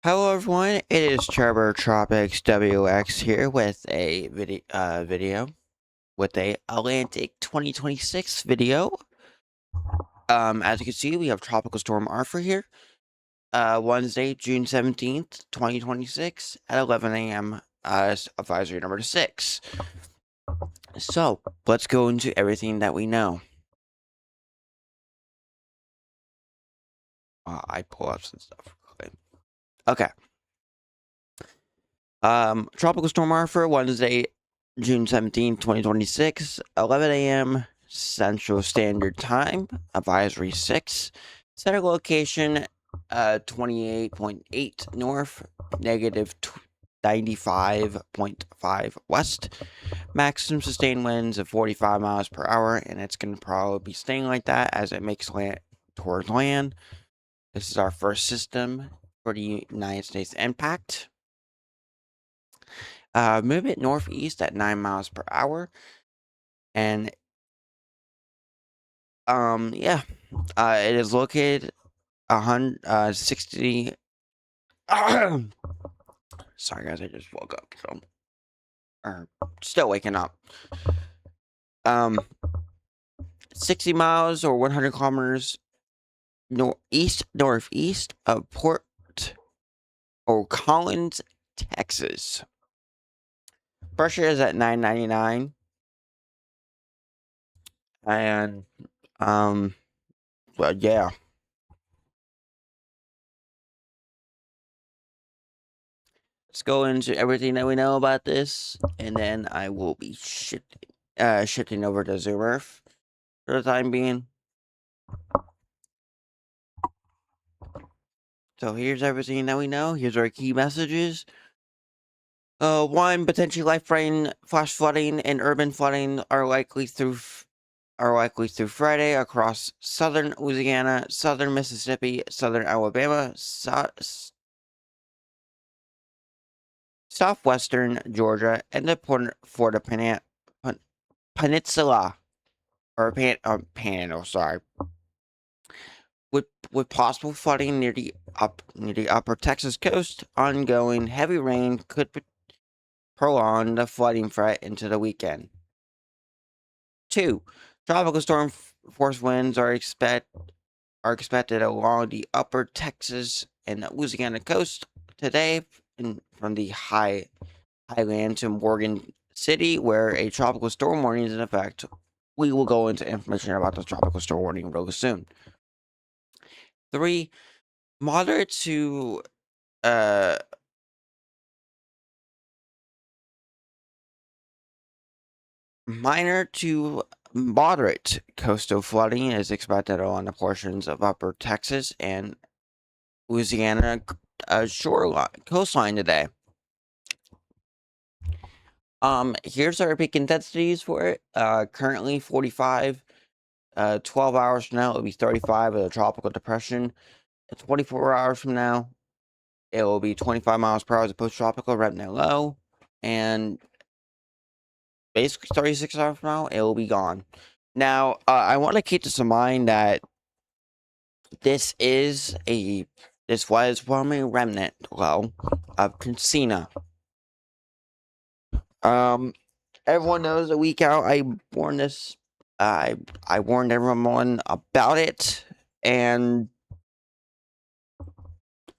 Hello everyone, it is Trevor Tropics WX here with a video with a Atlantic 2026 video. As you can see, we have Tropical Storm Arthur here. Wednesday, June 17th, 2026 at 11 a.m. Advisory number 6. So, let's go into everything that we know. I pull up some stuff. Okay. Tropical Storm Arthur, Wednesday, June 17th, 2026, 11 a.m. Central Standard Time, Advisory 6. Center location, 28.8 north, negative 95.5 west. Maximum sustained winds of 45 miles per hour, and it's going to probably be staying like that as it makes land towards land. This is our first system for the United States impact. Movement northeast at 9 miles per hour. And, yeah, it is located 60. Sorry, guys, I just woke up, so, or still waking up. 60 miles or 100 kilometers northeast of Port Collins, Texas. Pressure is at 999. And, well, yeah. Let's go into everything that we know about this, and then I will be shifting over to Zoom Earth for the time being. So here's everything that we know. Here's our key messages. 1, potentially life-threatening flash flooding and urban flooding are likely through Friday across southern Louisiana, southern Mississippi, southern Alabama, southwestern Georgia, and the Florida Peninsula, or Panhandle. Sorry, with possible flooding near the upper Texas coast. Ongoing heavy rain could prolong the flooding threat into the weekend. 2, tropical storm force winds are expected along the upper Texas and Louisiana coast today, from the highland to Morgan City, where a tropical storm warning is in effect. We will go into information about the tropical storm warning really soon. 3, moderate to minor to moderate coastal flooding is expected along the portions of upper Texas and Louisiana coastline today. Here's our peak intensities for it. Currently 45. 12 hours from now, it'll be 35 with a tropical depression. 24 hours from now, it will be 25 miles per hour as a post-tropical remnant low. And basically 36 hours from now, it will be gone. Now, I want to keep this in mind that this was from a remnant low of Cancina. Everyone knows a week out, I warned this. I warned everyone about it, and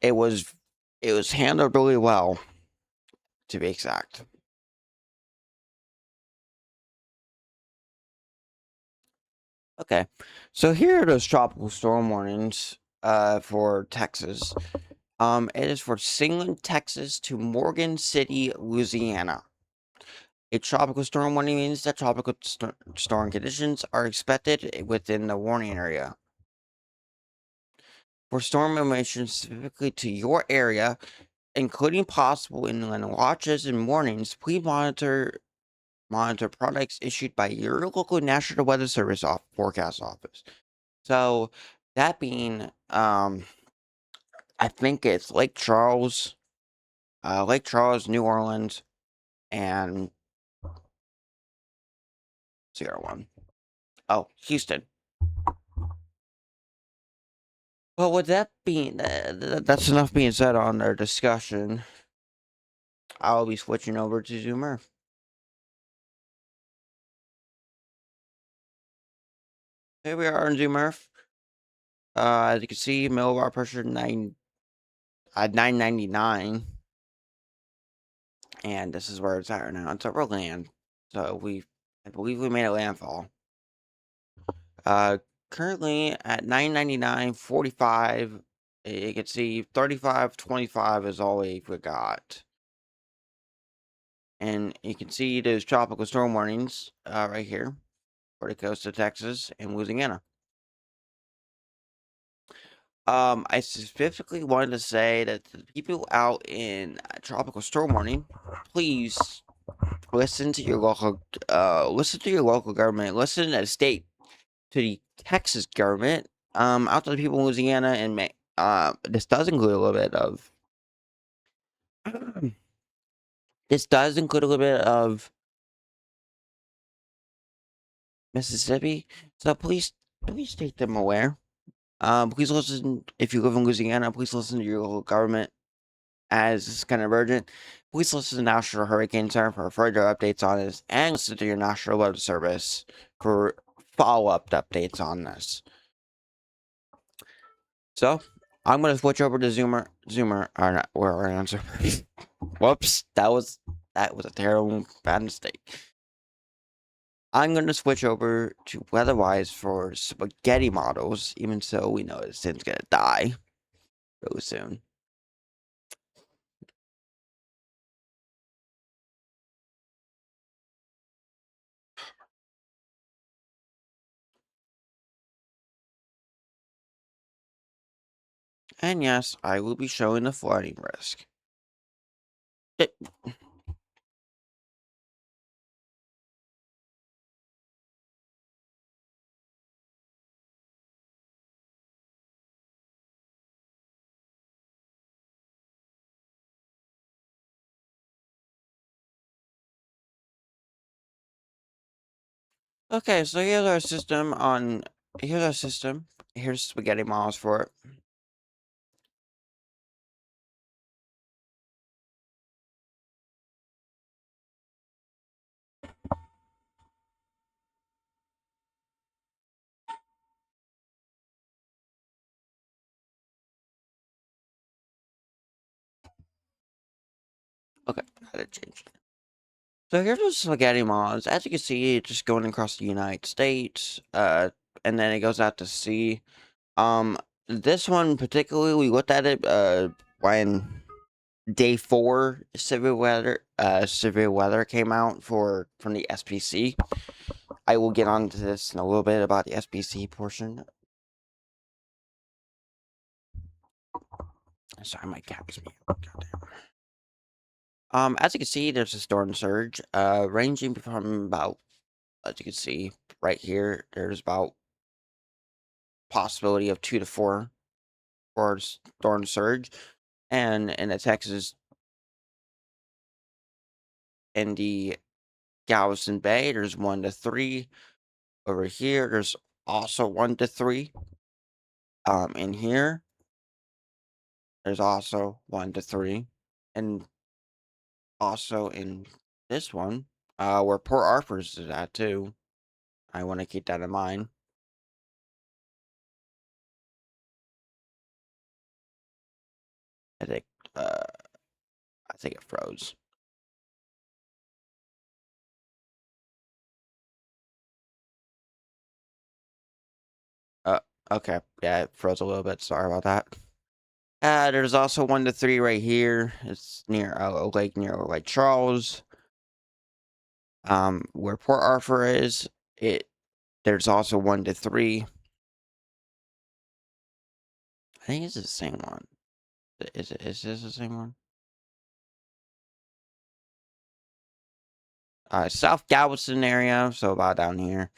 it was handled really well, to be exact. Okay, so here are those tropical storm warnings for Texas. It is for Singleton, Texas to Morgan City, Louisiana. A tropical storm warning means that tropical storm conditions are expected within the warning area. For storm information specifically to your area, including possible inland watches and warnings, please monitor products issued by your local National Weather Service forecast office. So that being, I think it's Lake Charles, New Orleans, and Sierra one. Oh, Houston. Well, with that being, that's enough being said on our discussion. I'll be switching over to Zoomer. Here we are in Zoomer. As you can see, millibar pressure 999, and this is where it's at right now. It's over land, so I believe we made a landfall. Uh, Currently at 999.45, you can see 35.25 is all we got. And you can see those tropical storm warnings right here for the coast of Texas and Louisiana. I specifically wanted to say that the people out in tropical storm warning, please listen to your local government, listen to the state, to the Texas government, out to the people in Louisiana and May. This does include a little bit of this does include a little bit of Mississippi. So please take them aware. Please listen if you live in Louisiana. Please listen to your local government as this is kind of urgent. Please listen to National Hurricane Center for further updates on this, and listen to your National Weather Service for follow-up updates on this. So, I'm gonna switch over to Zoomer, or not, or answer. Whoops, that was a terrible bad mistake. I'm gonna switch over to WeatherWise for spaghetti models, even so we know this thing's gonna die really soon. And yes, I will be showing the flooding risk. It, okay, so here's our system on. Here's our system. Here's spaghetti models for it. Okay, how to change it. So here's the spaghetti models. As you can see, it's just going across the United States. And then it goes out to sea. This one particularly, we looked at it when day 4 severe weather came out from the SPC. I will get onto this in a little bit about the SPC portion. Sorry, my cat was me. Goddamn. As you can see, there's a storm surge, ranging from about, as you can see right here, there's about possibility of 2 to 4 for storm surge, and in the Texas, in the Galveston Bay, there's 1 to 3. Over here, there's also 1 to 3. In here, there's also 1 to 3, and also in this one, where Port Arthur's is at too. I want to keep that in mind. I think, uh, I think it froze. Uh, okay, yeah, it froze a little bit. Sorry about that. There's also 1 to 3 right here. It's near a lake near Lake Charles. Where Port Arthur is, there's also 1 to 3. I think it's the same one. Is this the same one? South Galveston area, so about down here.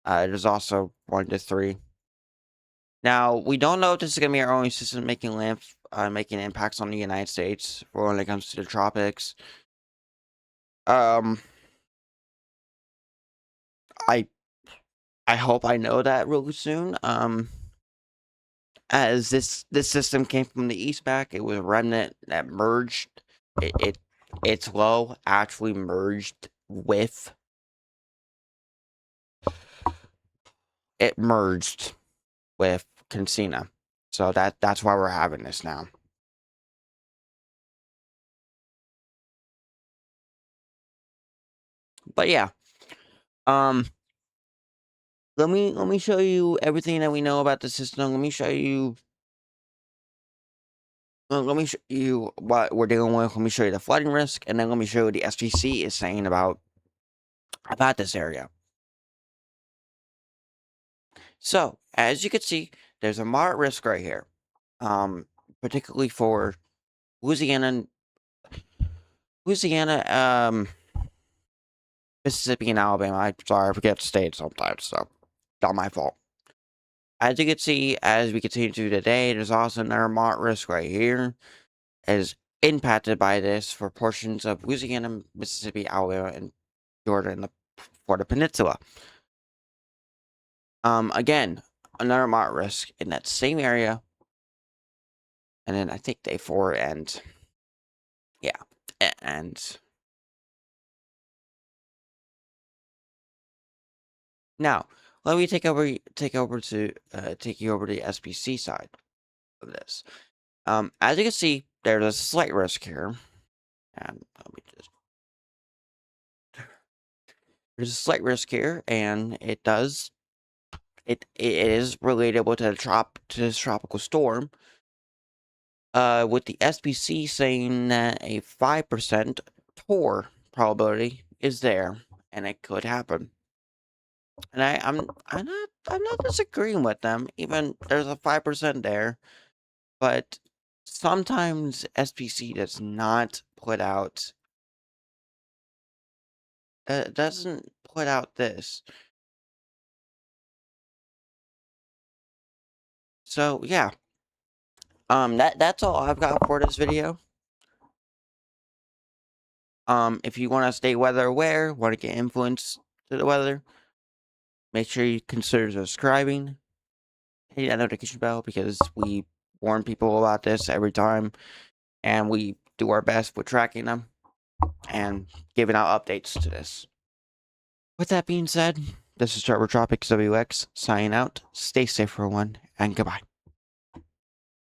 There's also 1 to 3. Now, we don't know if this is gonna be our only system making impacts on the United States for when it comes to the tropics. Um, I I hope I know that really soon. as this system came from the east back, it was a remnant that merged. Its low actually merged with Cancina. So that's why we're having this now. But yeah, let me show you everything that we know about the system. Let me show you what we're dealing with. Let me show you the flooding risk, and then let me show you what the SPC is saying about this area. So, as you can see, there's a moderate risk right here, particularly for Louisiana, Mississippi, and Alabama. I'm sorry, I forget the state sometimes, so not my fault. As you can see, as we continue to today, there's also another moderate risk right here, as impacted by this for portions of Louisiana, Mississippi, Alabama, and Georgia in the Florida Peninsula. Again, another moderate risk in that same area. And then I think day 4 and yeah, and now let me take you over to the SPC side of this. As you can see, there's a slight risk here, and there's a slight risk here, and it is relatable to this tropical storm. With the SPC saying that a 5% tour probability is there, and it could happen. And I'm not disagreeing with them. Even there's a 5% there, but sometimes SPC does not put out doesn't put out this. So yeah, that's all I've got for this video. If you want to stay weather aware, want to get influence to the weather, make sure you consider subscribing, hit that notification bell, because we warn people about this every time, and we do our best with tracking them and giving out updates to this. With that being said, this is Tropics WX signing out. Stay safe, everyone, and goodbye.